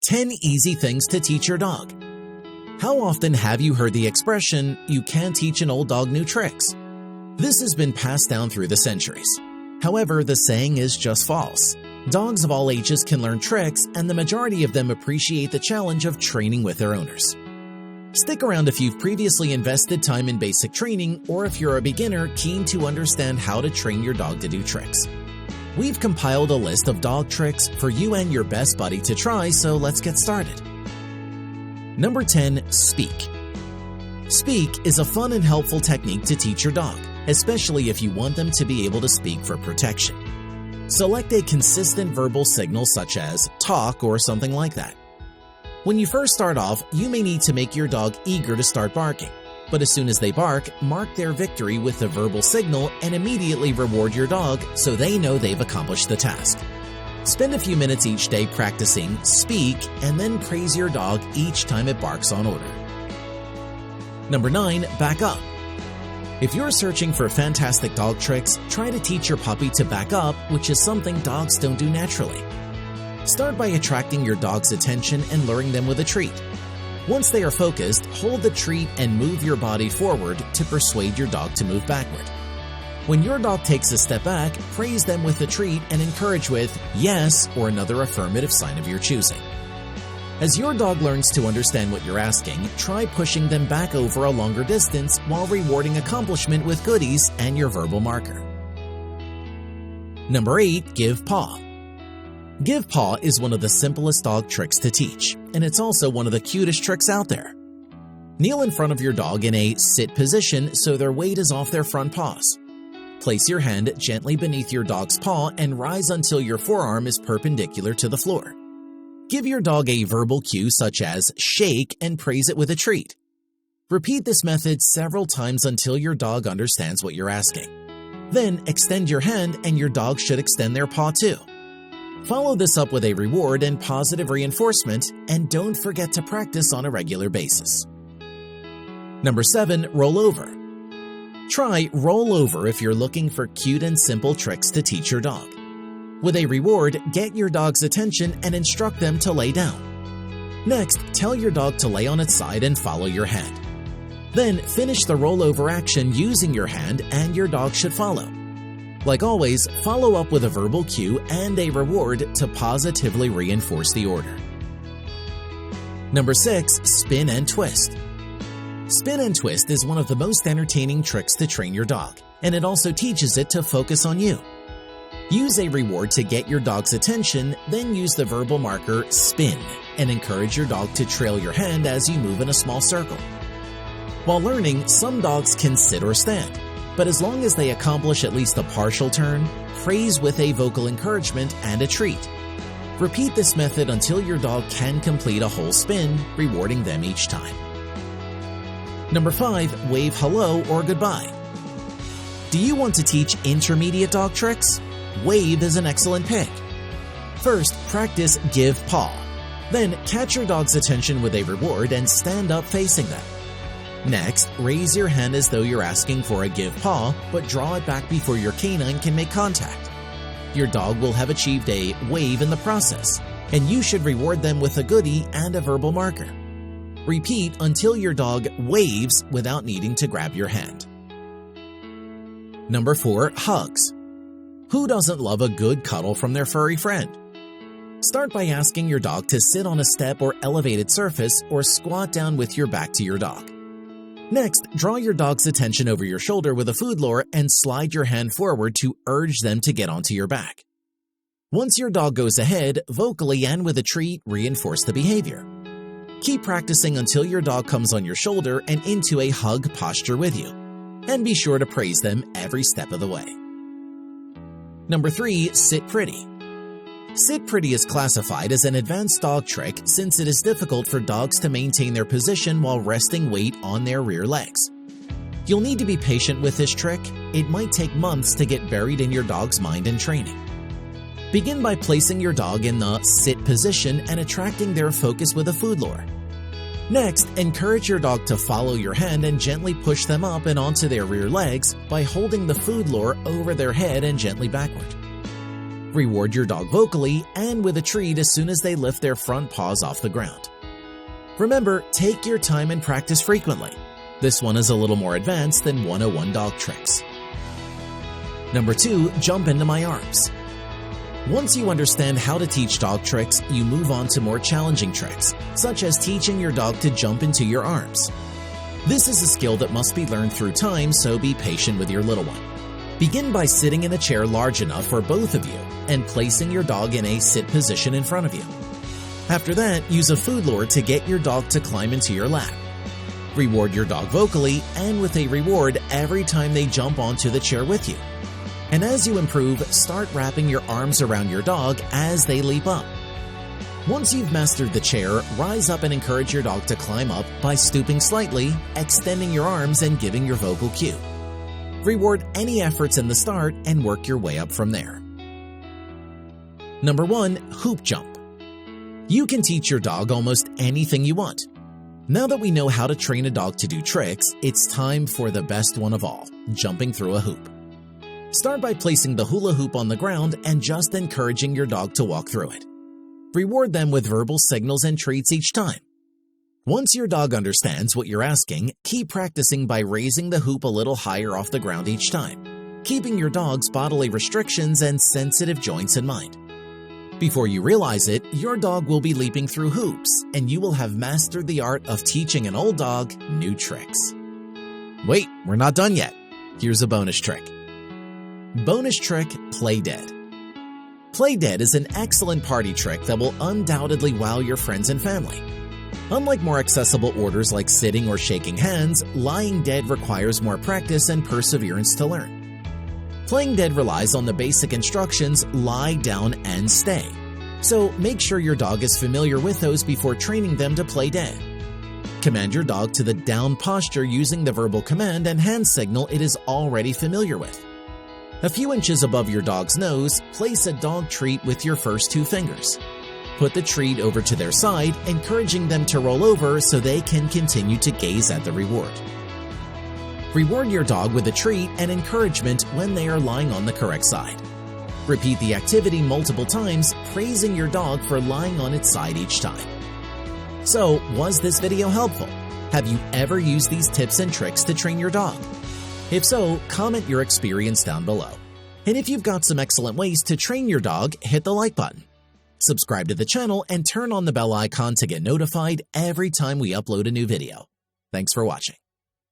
10 easy things to teach your dog. How often have you heard the expression, "You can't teach an old dog new tricks"? This has been passed down through the centuries. However, the saying is just false. Dogs of all ages can learn tricks, and the majority of them appreciate the challenge of training with their owners. Stick around if you've previously invested time in basic training, or if you're a beginner keen to understand how to train your dog to do tricks. We've compiled a list of dog tricks for you and your best buddy to try, so let's get started. Number 10. Speak. Speak is a fun and helpful technique to teach your dog, especially if you want them to be able to speak for protection. Select a consistent verbal signal such as talk or something like that. When you first start off, you may need to make your dog eager to start barking, but as soon as they bark, mark their victory with the verbal signal and immediately reward your dog so they know they've accomplished the task. Spend a few minutes each day practicing speak and then praise your dog each time it barks on order. Number 9. Back up. If you're searching for fantastic dog tricks, try to teach your puppy to back up, which is something dogs don't do naturally. Start by attracting your dog's attention and luring them with a treat. Once they are focused, hold the treat and move your body forward to persuade your dog to move backward. When your dog takes a step back, praise them with the treat and encourage with yes or another affirmative sign of your choosing. As your dog learns to understand what you're asking, try pushing them back over a longer distance while rewarding accomplishment with goodies and your verbal marker. Number 8. Give Paw. Give Paw is one of the simplest dog tricks to teach, and it's also one of the cutest tricks out there. Kneel in front of your dog in a sit position so their weight is off their front paws. Place your hand gently beneath your dog's paw and rise until your forearm is perpendicular to the floor. Give your dog a verbal cue such as shake and praise it with a treat. Repeat this method several times until your dog understands what you're asking. Then extend your hand and your dog should extend their paw too. Follow this up with a reward and positive reinforcement, and don't forget to practice on a regular basis. Number 7. Roll over. Try roll over if you're looking for cute and simple tricks to teach your dog. With a reward, get your dog's attention and instruct them to lay down. Next, tell your dog to lay on its side and follow your hand. Then finish the rollover action using your hand and your dog should follow. Like always, follow up with a verbal cue and a reward to positively reinforce the order. Number 6. Spin and twist. Spin and twist is one of the most entertaining tricks to train your dog, and it also teaches it to focus on you. Use a reward to get your dog's attention, then use the verbal marker spin and encourage your dog to trail your hand as you move in a small circle. While learning, some dogs can sit or stand, but as long as they accomplish at least a partial turn, praise with a vocal encouragement and a treat. Repeat this method until your dog can complete a whole spin, rewarding them each time. Number 5. Wave hello or goodbye. Do you want to teach intermediate dog tricks? Wave is an excellent pick. First, practice Give Paw. Then, catch your dog's attention with a reward and stand up facing them. Next, raise your hand as though you're asking for a Give Paw, but draw it back before your canine can make contact. Your dog will have achieved a wave in the process, and you should reward them with a goodie and a verbal marker. Repeat until your dog waves without needing to grab your hand. Number 4. Hugs. Who doesn't love a good cuddle from their furry friend? Start by asking your dog to sit on a step or elevated surface or squat down with your back to your dog. Next, draw your dog's attention over your shoulder with a food lure and slide your hand forward to urge them to get onto your back. Once your dog goes ahead, vocally and with a treat, reinforce the behavior. Keep practicing until your dog comes on your shoulder and into a hug posture with you, and be sure to praise them every step of the way. Number 3. Sit pretty. Sit pretty is classified as an advanced dog trick since it is difficult for dogs to maintain their position while resting weight on their rear legs. You'll need to be patient with this trick. It might take months to get buried in your dog's mind and training. Begin by placing your dog in the sit position and attracting their focus with a food lure. Next, encourage your dog to follow your hand and gently push them up and onto their rear legs by holding the food lure over their head and gently backward. Reward your dog vocally and with a treat as soon as they lift their front paws off the ground. Remember, take your time and practice frequently. This one is a little more advanced than 101 dog tricks. Number 2, jump into my arms. Once you understand how to teach dog tricks, you move on to more challenging tricks, such as teaching your dog to jump into your arms. This is a skill that must be learned through time, so be patient with your little one. Begin by sitting in a chair large enough for both of you and placing your dog in a sit position in front of you. After that, use a food lure to get your dog to climb into your lap. Reward your dog vocally and with a reward every time they jump onto the chair with you. And as you improve, start wrapping your arms around your dog as they leap up. Once you've mastered the chair, rise up and encourage your dog to climb up by stooping slightly, extending your arms, and giving your vocal cue. Reward any efforts in the start and work your way up from there. Number 1, hoop jump. You can teach your dog almost anything you want. Now that we know how to train a dog to do tricks, it's time for the best one of all, jumping through a hoop. Start by placing the hula hoop on the ground and just encouraging your dog to walk through it. Reward them with verbal signals and treats each time. Once your dog understands what you're asking, keep practicing by raising the hoop a little higher off the ground each time, keeping your dog's bodily restrictions and sensitive joints in mind. Before you realize it, your dog will be leaping through hoops, and you will have mastered the art of teaching an old dog new tricks. Wait, we're not done yet. Here's a bonus trick. Bonus trick, play dead. Play dead is an excellent party trick that will undoubtedly wow your friends and family. Unlike more accessible orders like sitting or shaking hands, lying dead requires more practice and perseverance to learn. Playing dead relies on the basic instructions lie down and stay, so make sure your dog is familiar with those before training them to play dead. Command your dog to the down posture using the verbal command and hand signal it is already familiar with. A few inches above your dog's nose, place a dog treat with your first 2 fingers. Put the treat over to their side, encouraging them to roll over so they can continue to gaze at the reward. Reward your dog with a treat and encouragement when they are lying on the correct side. Repeat the activity multiple times, praising your dog for lying on its side each time. So, was this video helpful? Have you ever used these tips and tricks to train your dog? If so, comment your experience down below. And if you've got some excellent ways to train your dog, hit the like button. Subscribe to the channel and turn on the bell icon to get notified every time we upload a new video. Thanks for watching.